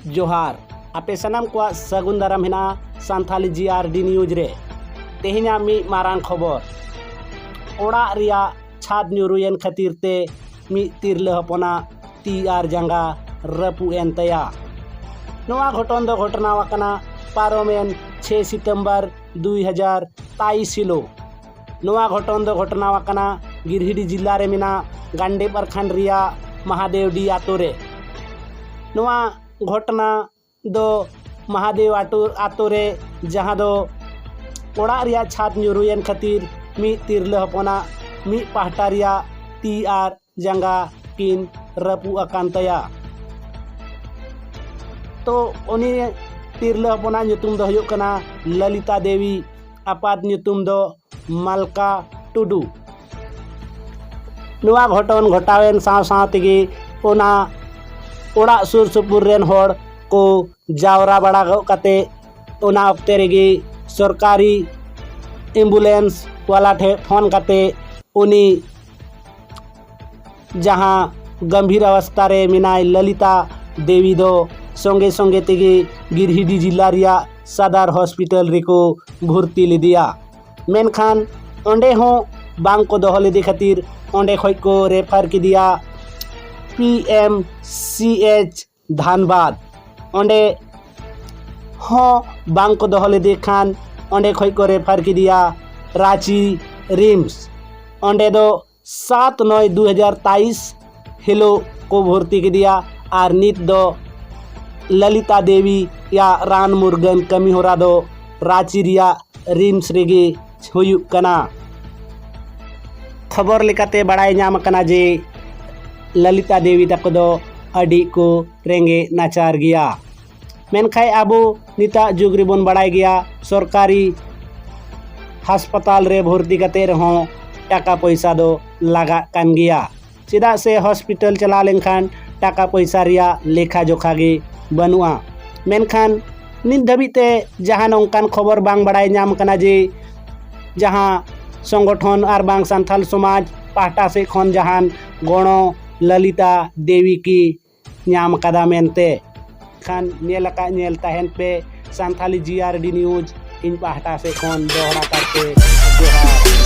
जोहार आपे सनाम को सगुन दाराम हेना सान्थाली जीआरडी न्यूज रे तेहिना मी मारांग खबर ओड़ा रिया छाद न्यूरुयन खातिर ते मी तिरले हपना ती आर जंगा रपु एन तया नोआ घटन दो घटना वाकना पारोमेन 6 सितंबर 2023 हिलो नोआ घटन दो घटना वाकना गिरहिडी जिला रे मिना गांडे प्रखंड रिया महादेवडी आतो रे नोआ घटना दो महादेव आतो रे जहाँ दो ओड़ा रिया छात न्यूरुयन खातिर मी तिरले हपना मी पाहटा रिया ती आर जंगा किन रपु अकान तया तो उनी तिरले हपना ᱧᱩᱛᱩᱢ दो हुयुग कना ललिता देवी आपात ᱧᱩᱛᱩᱢ दो मलका टुडू नुआ घटन घटावेन साव साव तेगे ओना ओड़ा सुर सुपुर रेन होड़ को जावरा बड़ा काते ओना अक्ते रेगे सरकारी एम्बुलेंस वाला ठे फोन काते उनी जहाँ गंभीर अवस्था रे मिनाय ललिता देवी दो संगे संगे तेगे गिरहिडी जिला रिया सदर हॉस्पिटल रे को भर्ती लिदिया मेनखान ओंडे हो बांग को दोहो लिदे खातिर ओंडे खोय को रेफर की दिया PMCH धानबाद ओंडे हो बांग को दोहो लिदे खान ओंडे खोय को रेफर की दिया रांची रिम्स ओंडे दो 7/9/2023 हिलो को भर्ती की दिया और नित दो ललिता देवी या रान मुर्गन कमी होरा दो रांची रिया रिम्स रेगे हुयुग कना खबर लेकाते बड़ाई नाम कना जे ललिता देवी तक दो अडी को रेंगे नाचार गया मेनखाय आबो निता जुग रिबन बड़ाई गया सरकारी अस्पताल रे भर्ती कते रहो टाका पैसा दो लगा कान गया चेदा से हॉस्पिटल चला लेनखान टाका पैसा रिया लेखा जोखा गे बनुआ मेनखान नित धबिते जहाँ नौकान खबर बांग बड़ाई नाम कना जे जहाँ संगठन और बांग संथाल समाज पाहटा से खन जहान गणो ललिता देवी की नाम कदा मेनते खान नेलका नेल तहन पे संथाली जीआरडी न्यूज इन पाहटा से खन दोहरा करके जोहार।